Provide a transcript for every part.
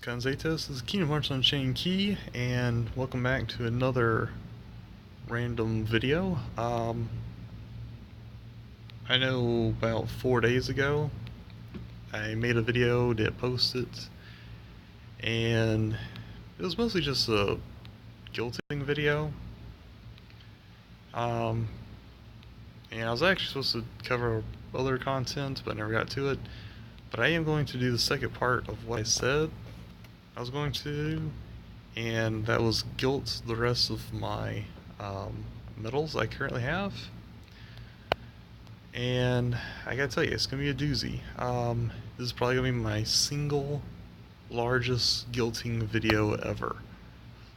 Vanitas, this is Kingdom Hearts Unchained Key, and welcome back to another random video. I know about 4 days ago, I made a video, didn't post it, and it was mostly just a guilting video. And I was actually supposed to cover other content, but I never got to it. But I am going to do the second part of what I said I was going to do, and that was guilt the rest of my medals I currently have. And I gotta tell you, it's gonna be a doozy. This is probably gonna be my single largest guilting video ever.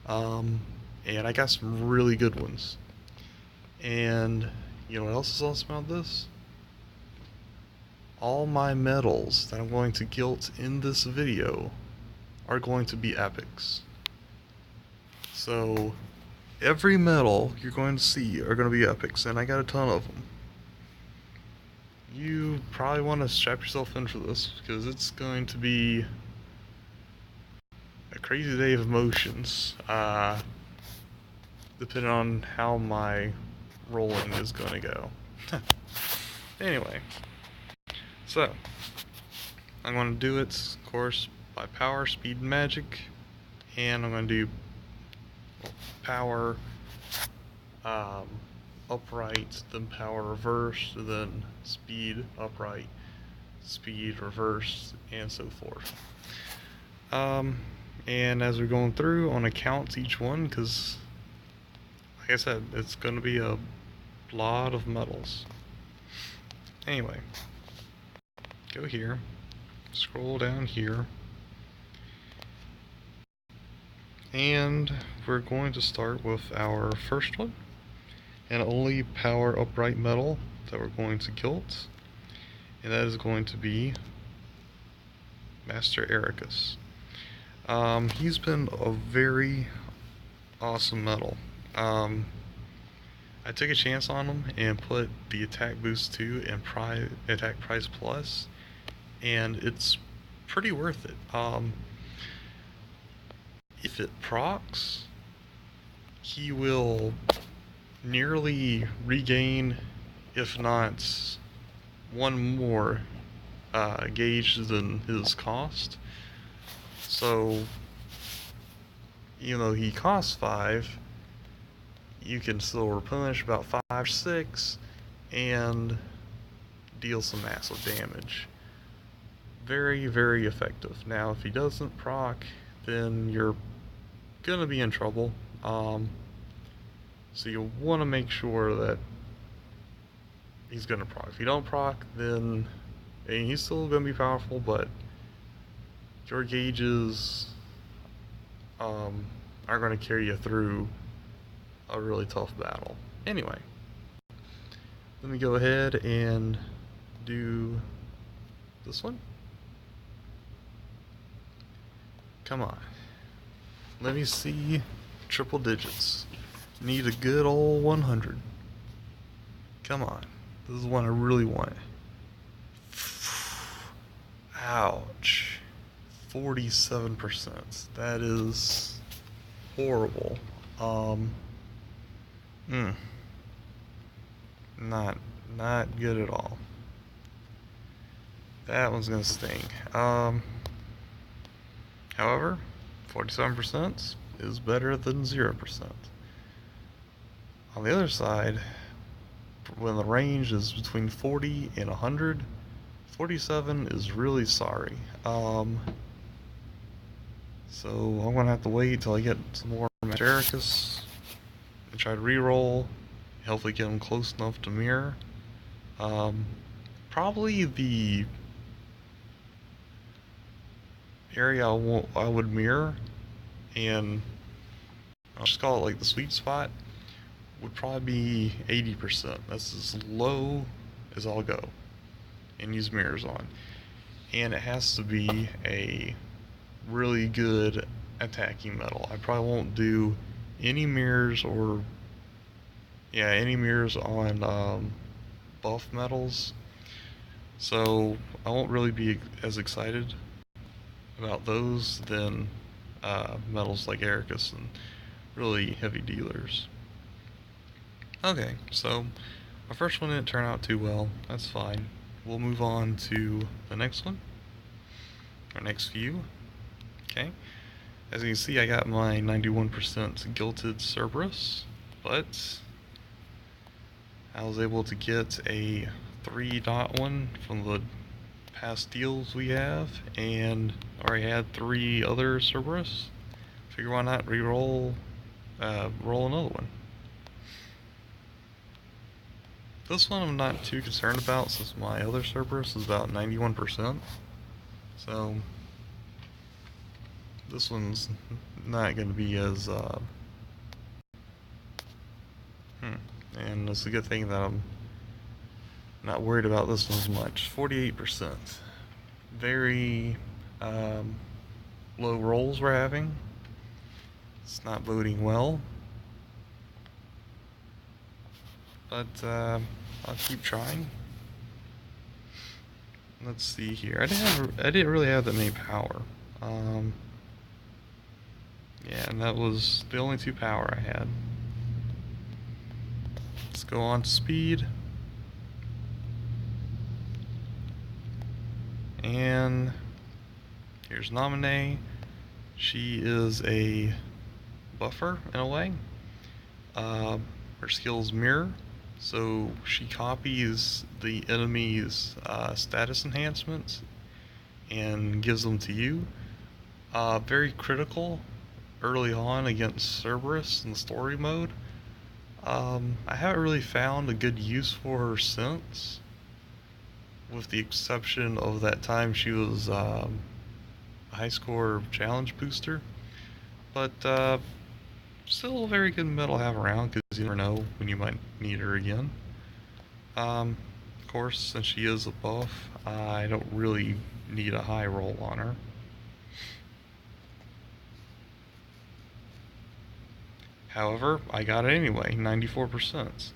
And I got some really good ones. And you know what else is awesome about this? All my medals that I'm going to guilt in this video are going to be epics. So every medal you're going to see are going to be epics, and I got a ton of them. You probably want to strap yourself in for this, because it's going to be a crazy day of emotions, depending on how my rolling is going to go. Anyway, so I'm going to do it, of course, by power, speed, and magic, and I'm going to do power, upright, then power reverse, then speed upright, speed reverse, and so forth. And as we're going through, I want to count each one, because like I said, it's going to be a lot of medals. Anyway, go here, scroll down here, and we're going to start with our first one, and only power upright medal that we're going to guilt, and that is going to be Master Ericus. He's been a very awesome medal. I took a chance on him and put the attack boost 2 and attack price plus, and it's pretty worth it. If it procs, he will nearly regain, if not one more gauge than his cost. So, even though he costs 5, you can still replenish about 5 or 6 and deal some massive damage. Very, very effective. Now, if he doesn't proc, then you're gonna be in trouble. So you want to make sure that he's gonna proc. If you don't proc, then he's still gonna be powerful, but your gauges are gonna carry you through a really tough battle. Anyway, let me go ahead and do this one. Come on. Let me see triple digits. Need a good old 100. Come on. This is one I really want. Ouch. 47%. That is horrible. Not good at all. That one's gonna sting. However, 47% is better than 0%. On the other side, when the range is between 40 and 100, 47 is really sorry. So I'm gonna have to wait till I get some more Cerberus and try to re-roll. Hopefully get them close enough to mirror. Probably the area I would mirror, and I'll just call it like the sweet spot, would probably be 80%. That's as low as I'll go and use mirrors on. And it has to be a really good attacking medal. I probably won't do any mirrors on buff medals, so I won't really be as excited. about those than metals like Ericus and really heavy dealers. Okay, so our first one didn't turn out too well. That's fine. We'll move on to the next one. Our next few. Okay. As you can see, I got my 91% gilted Cerberus, but I was able to get a 3.1 from the past deals we have, and I already had 3 other Cerberus. Figure why not re-roll, roll another one. This one I'm not too concerned about since my other Cerberus is about 91%. So this one's not going to be as and it's a good thing that I'm not worried about this one as much. 48%. Very low rolls we're having. It's not boding well. But I'll keep trying. Let's see here. I didn't really have that many power. Yeah, and that was the only 2 power I had. Let's go on to speed. And here's Nominee. She is a buffer in a way. Her skill's mirror, so she copies the enemy's status enhancements and gives them to you. Very critical early on against Cerberus in the story mode. I haven't really found a good use for her since, with the exception of that time she was a high score challenge booster. But still a very good metal to have around because you never know when you might need her again. Of course, since she is a buff, I don't really need a high roll on her. However, I got it anyway, 94%.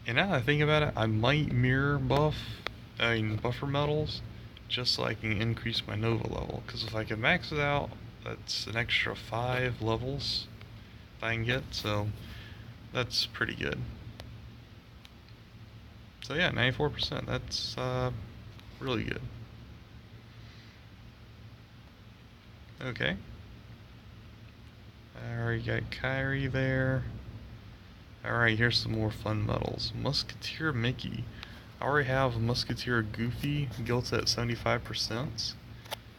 And now that I think about it, I might mirror buffer metals, just so I can increase my Nova level. Because if I can max it out, that's an extra 5 levels I can get, so that's pretty good. So yeah, 94%, that's really good. Okay. Alright, got Kyrie there. Alright, here's some more fun metals. Musketeer Mickey. I already have Musketeer Goofy, guilt at 75%.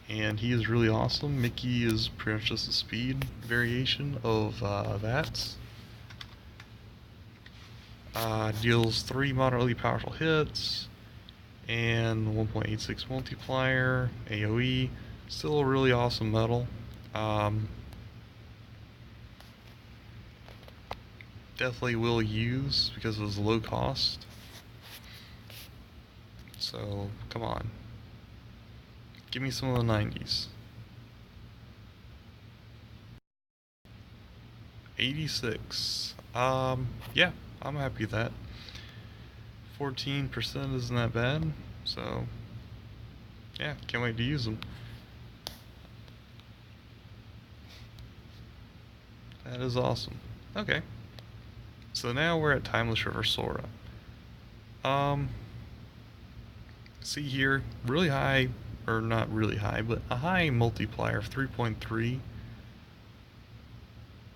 And he is really awesome. Mickey is pretty much just a speed variation of that. Deals 3 moderately powerful hits and 1.86 multiplier, AoE. Still a really awesome metal. Definitely will use because of his low cost. So, come on. Give me some of the 90s. 86. Yeah, I'm happy with that. 14% isn't that bad. So, yeah, can't wait to use them. That is awesome. Okay. So now we're at Timeless River Sora. See here, really high, or not really high, but a high multiplier of 3.3.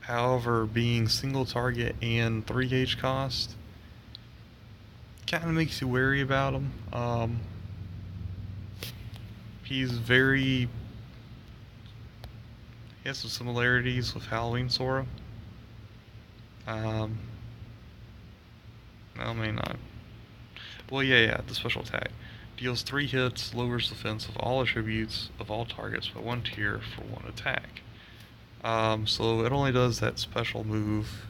However, being single target and 3 gauge cost, kind of makes you wary about him. He has some similarities with Halloween Sora. No, maybe not. Well, yeah, the special attack. Deals 3 hits, lowers defense of all attributes of all targets by 1 tier for 1 attack. So it only does that special move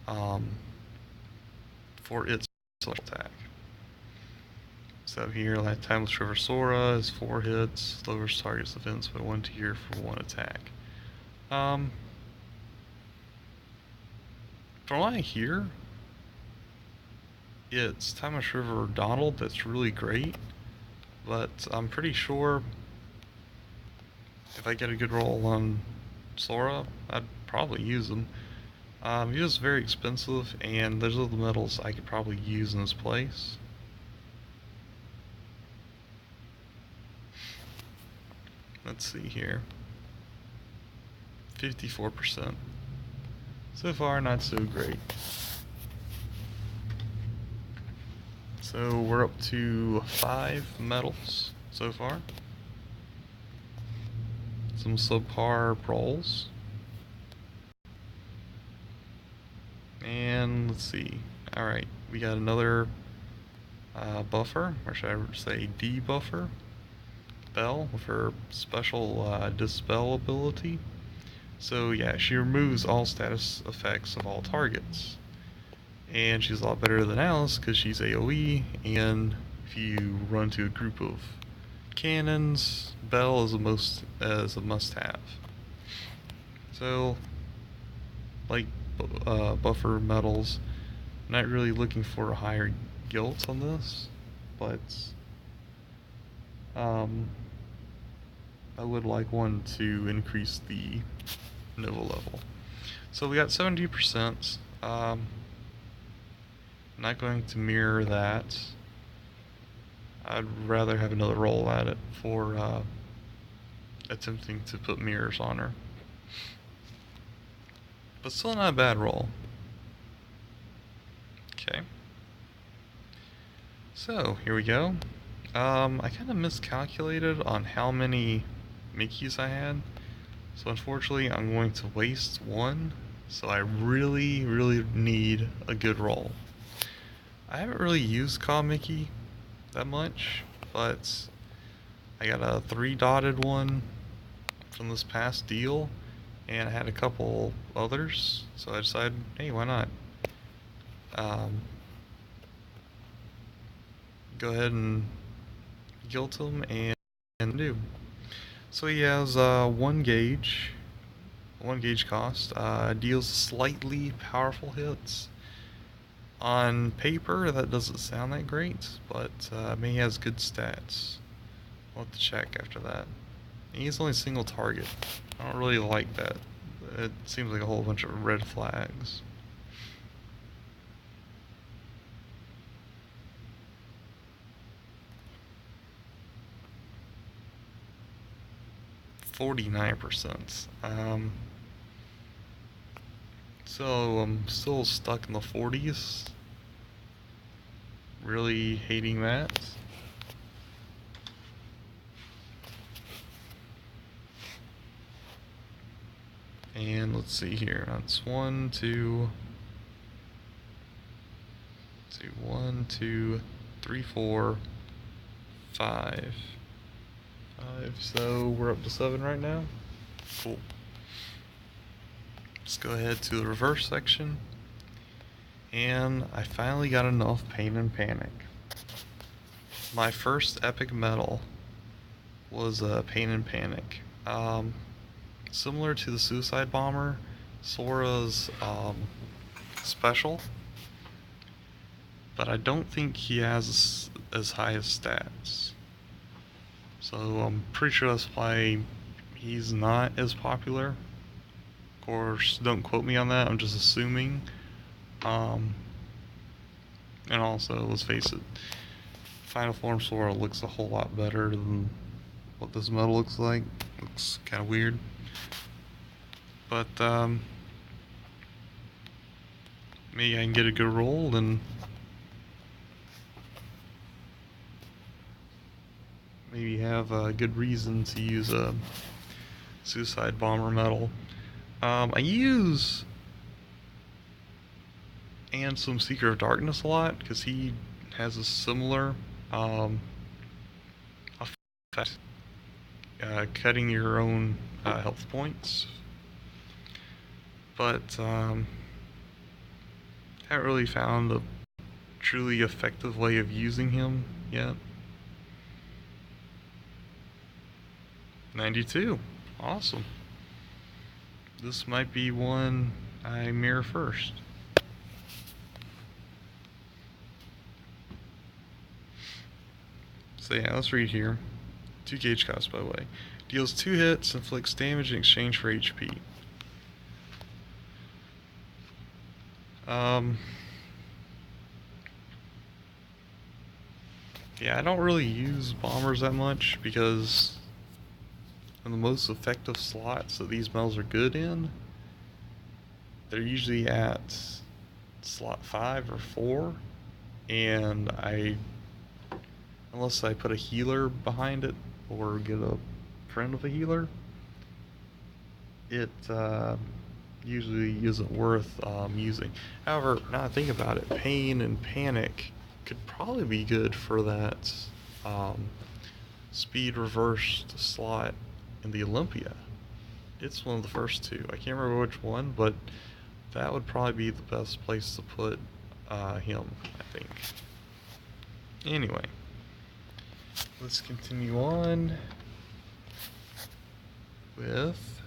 for its special attack. So here, like Timeless River Sora is 4 hits, lowers target's defense by 1 tier for 1 attack. From what I hear, it's Timeless River Donald that's really great, but I'm pretty sure if I get a good roll on Sora, I'd probably use him. He is very expensive, and there's other metals I could probably use in his place. Let's see here. 54%. So far, not so great. So we're up to 5 medals so far. Some subpar rolls. And let's see. Alright, we got another buffer, or should I say debuffer. Belle with her special dispel ability. So yeah, she removes all status effects of all targets. And she's a lot better than Alice because she's AoE, and if you run to a group of cannons, Belle is a must-have. So, like buffer medals, not really looking for a higher guilt on this, but I would like one to increase the Nova level. So we got 70%. Not going to mirror that. I'd rather have another roll at it for attempting to put mirrors on her. But still not a bad roll. Okay. So, here we go. I kind of miscalculated on how many Mickeys I had. So unfortunately, I'm going to waste one. So I really, really need a good roll. I haven't really used KHuXNA Mickey that much, but I got a 3-dotted one from this past deal, and I had a couple others, so I decided, hey, why not? Go ahead and guilt him and do. So he has 1 gauge cost, deals slightly powerful hits. On paper, that doesn't sound that great, but he has good stats. I'll have to check after that. And he's only single target. I don't really like that. It seems like a whole bunch of red flags. %. So I'm still stuck in the 40s. Really hating that. And let's see here. That's 1, 2, 3, 4, 5. So we're up to 7 right now. Cool. Let's go ahead to the reverse section. And I finally got enough Pain and Panic. My first epic medal was Pain and Panic. Similar to the Suicide Bomber, Sora's special, but I don't think he has as high as stats. So I'm pretty sure that's why he's not as popular. Of course, don't quote me on that, I'm just assuming. And also, let's face it, Final Form Sora looks a whole lot better than what this medal looks like. Looks kind of weird. But, maybe I can get a good roll and maybe have a good reason to use a Suicide Bomber medal. I use and some Seeker of Darkness a lot because he has a similar effect, cutting your own health points, but haven't really found a truly effective way of using him yet. 92, awesome. This might be one I mirror first. So yeah, let's read here. 2 gauge cost, by the way. Deals 2 hits, inflicts damage in exchange for HP. Yeah, I don't really use bombers that much because in the most effective slots that these medals are good in, they're usually at slot 5 or 4, and unless I put a healer behind it or get a friend of a healer, it usually isn't worth using. However, now I think about it, Pain and Panic could probably be good for that speed reversed slot in the Olympia. It's one of the first two. I can't remember which one, but that would probably be the best place to put him, I think. Anyway, let's continue on with...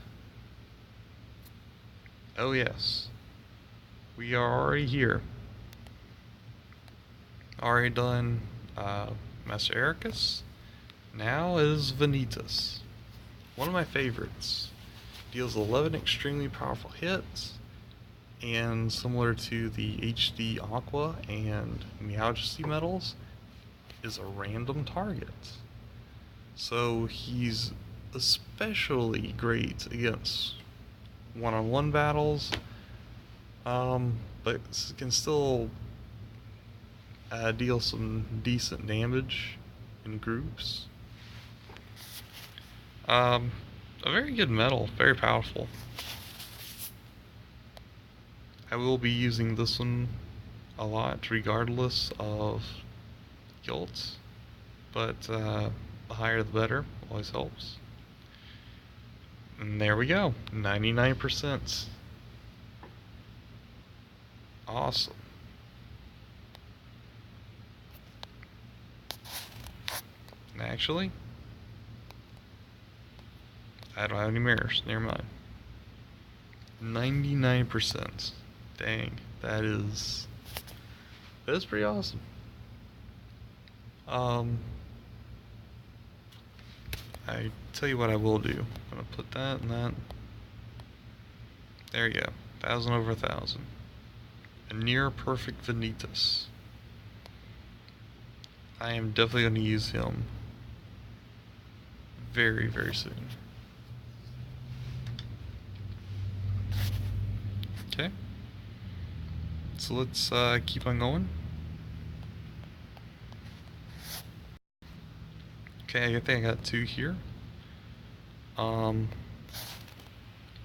Oh yes, we are already here. Already done Master Ericus. Now is Vanitas. One of my favorites. Deals 11 extremely powerful hits, and similar to the HD Aqua and Meowjesty medals, is a random target. So he's especially great against one-on-one battles, but can still deal some decent damage in groups. A very good medal, very powerful. I will be using this one a lot regardless of guilt, but the higher the better, always helps. And there we go, 99%. Awesome. Actually, I don't have any mirrors, never mind. 99%. Dang, that is pretty awesome. I tell you what I will do. I'm gonna put that and that. There you go. 1,000 over 1,000. A near perfect Vanitas. I am definitely gonna use him very, very soon. Okay. So let's keep on going. Okay, I think I got 2 here. An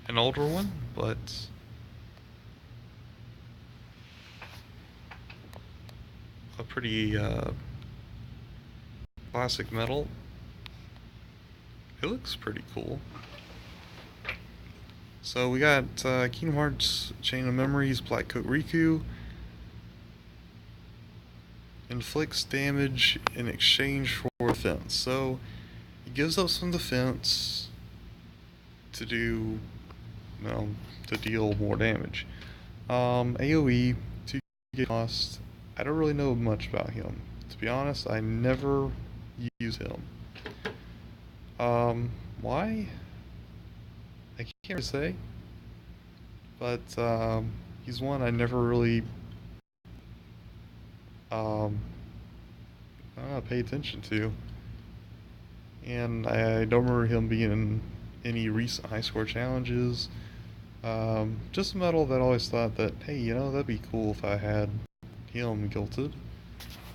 older one, but a pretty classic metal. It looks pretty cool. So we got Kingdom Hearts Chain of Memories, Black Coat Riku. Inflicts damage in exchange for defense. So it gives up some defense to do, well, to deal more damage. AoE, 2 cost. I don't really know much about him. To be honest, I never use him. Why? I can't really say. But he's one I never really pay attention to. And I don't remember him being in any recent high score challenges. Just a medal that I always thought that, hey, you know, that'd be cool if I had him guilted.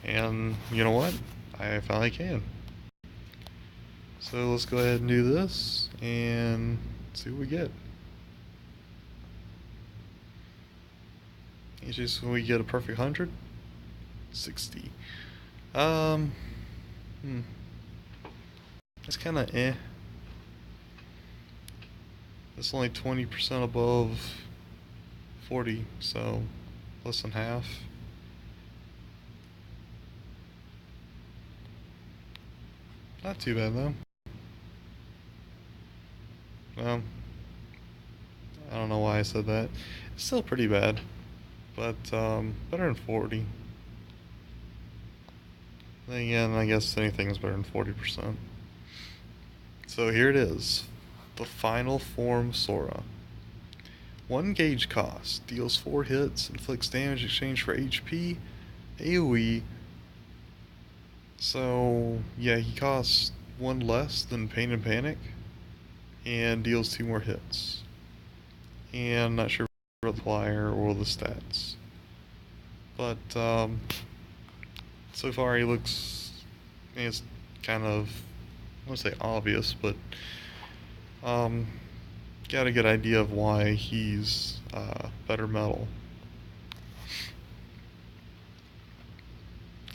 And you know what? I finally can. So let's go ahead and do this and see what we get. It's just when we get a perfect 100, 60. It's kind of eh. It's only 20% above 40, so less than half. Not too bad though. I don't know why I said that. It's still pretty bad, but better than 40. Then again, I guess anything's better than 40%. So here it is. The final form Sora. 1 gauge cost. Deals 4 hits. Inflicts damage in exchange for HP. AoE. So, yeah, he costs 1 less than Pain and Panic. And deals 2 more hits. And not sure about the flyer or the stats. But, so far he looks, I mean, it's kind of, I won't say obvious, but got a good idea of why he's better metal.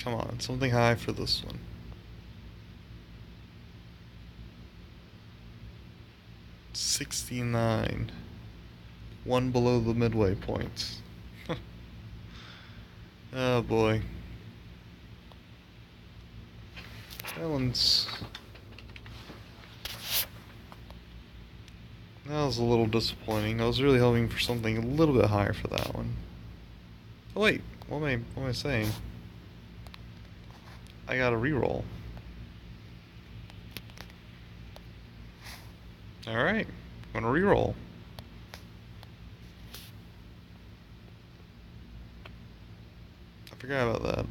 Come on, something high for this one. $69. 1 below the midway point. Oh boy. That was a little disappointing. I was really hoping for something a little bit higher for that one. Oh wait, what am I saying? I got a reroll. Alright, I'm gonna reroll. I forgot about that.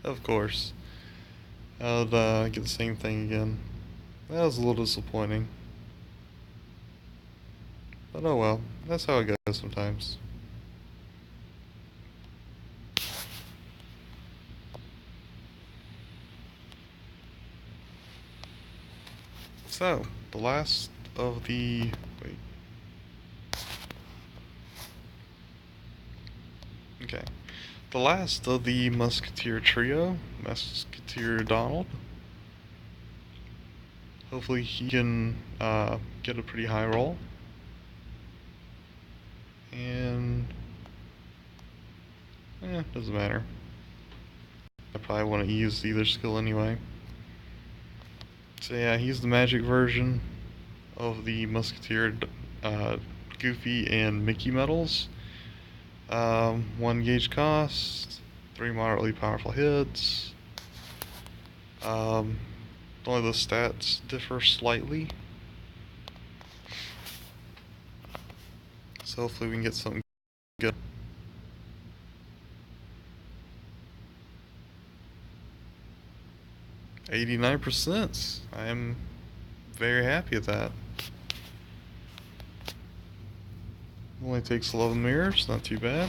Of course. I would get the same thing again. That was a little disappointing. But oh well, that's how it goes sometimes. So, the last of the... wait. Okay. The last of the Musketeer trio, Musketeer Donald. Hopefully he can get a pretty high roll. And... doesn't matter. I probably want to use either skill anyway. So yeah, he's the magic version of the Musketeer Goofy and Mickey medals. 1 gauge cost, 3 moderately powerful hits. Only the stats differ slightly. So hopefully we can get something good. $89%. I am very happy with that. Only takes 11 mirrors, not too bad.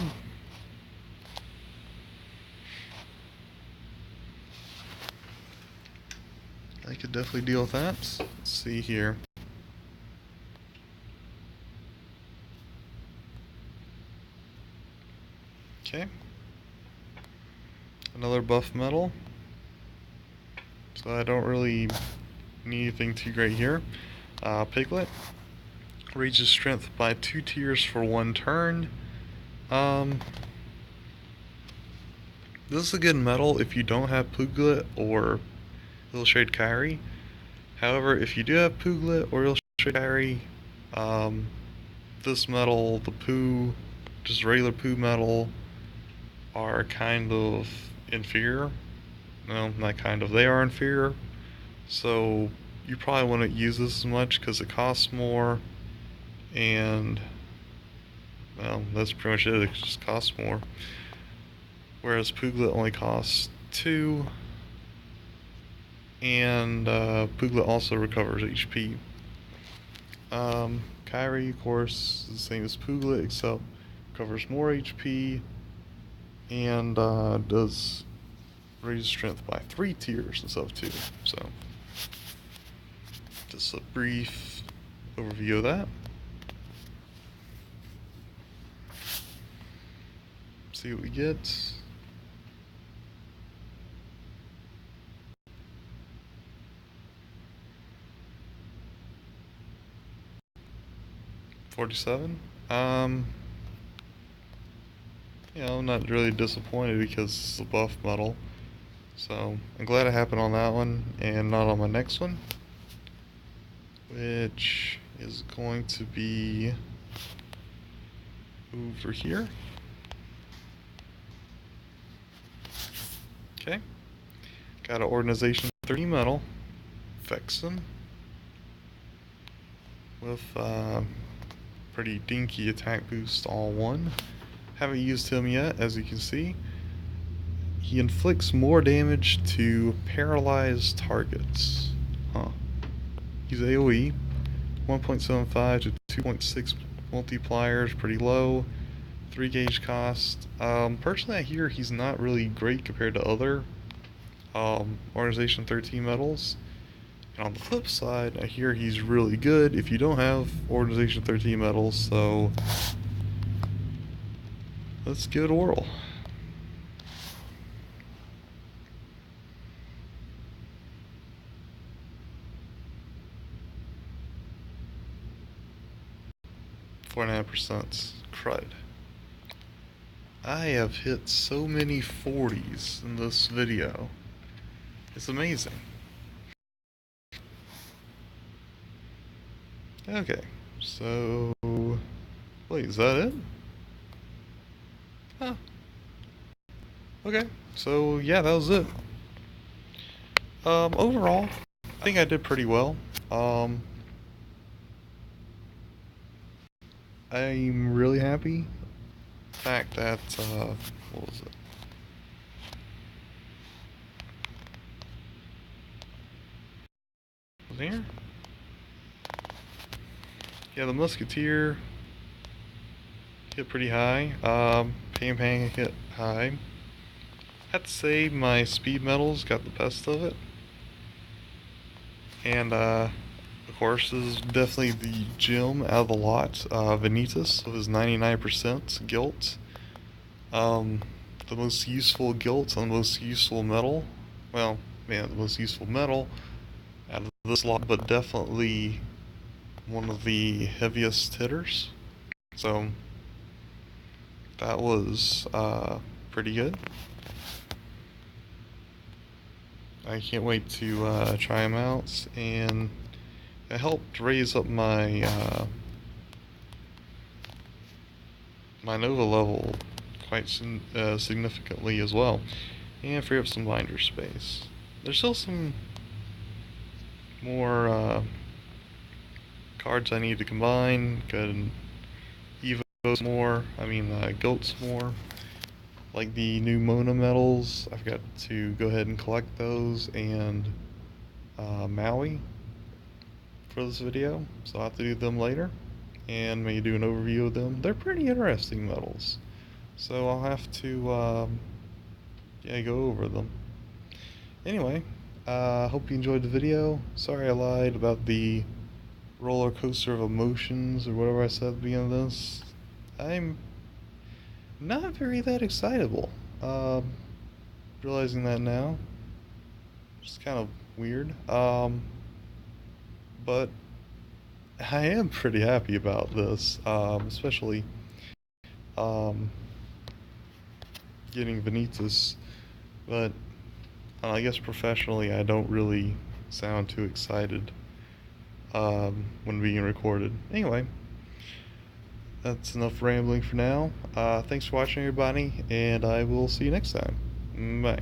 I could definitely deal with that. Let's see here. Okay. Another buff metal. So I don't really need anything too great here. Piglet. Raises strength by 2 tiers for 1 turn. This is a good metal if you don't have Piglet or Illustrated Kyrie. However, if you do have Piglet or Illustrated Kyrie, this metal, the Pooh, just regular Pooh metal, are kind of inferior. No, not kind of. They are inferior. So you probably wouldn't use this as much because it costs more. And, well, that's pretty much it. It just costs more. Whereas Piglet only costs 2. And Piglet also recovers HP. Kyrie, of course, is the same as Piglet, except recovers more HP. And does raise strength by 3 tiers instead of 2. So, just a brief overview of that. See what we get. $47. I'm not really disappointed because it's a buff metal. So I'm glad it happened on that one and not on my next one, which is going to be over here. Okay. Got an Organization 30 medal. Vexen. With pretty dinky attack boost all one. Haven't used him yet, as you can see. He inflicts more damage to paralyzed targets. Huh. He's AoE. 1.75 to 2.6 multipliers, pretty low. 3 gauge cost. Personally, I hear he's not really great compared to other Organization 13 medals. And on the flip side, I hear he's really good if you don't have Organization 13 medals, so let's give it a whirl. .4.5% crud. I have hit so many 40s in this video. It's amazing. Okay, so wait, is that it? Huh. Okay, so yeah, that was it. Overall, I think I did pretty well. I'm really happy. The fact that, what was it? Was it here? Yeah, the Musketeer hit pretty high. Pang Pang hit high. I have to say my speed medals got the best of it. And, of course, this is definitely the gem out of the lot. Vanitas with his 99% guilt. The most useful guilt on the most useful medal. Well, man, the most useful medal out of this lot, but definitely one of the heaviest hitters. So, that was pretty good. I can't wait to try them out, and it helped raise up my my Nova level quite significantly as well, and free up some binder space. There's still some more cards I need to combine. Could Evos more, Goats more. Like the new Mona medals, I've got to go ahead and collect those, and Maui for this video, so I'll have to do them later, and maybe do an overview of them. They're pretty interesting medals, so I'll have to yeah, go over them. Anyway, hope you enjoyed the video. Sorry I lied about the roller coaster of emotions, or whatever I said at the beginning of this. I'm not very that excitable. Realizing that now. It's kind of weird. But I am pretty happy about this, especially getting Vanitas. But I guess professionally, I don't really sound too excited when being recorded. Anyway, that's enough rambling for now. Thanks for watching, everybody, and I will see you next time. Bye.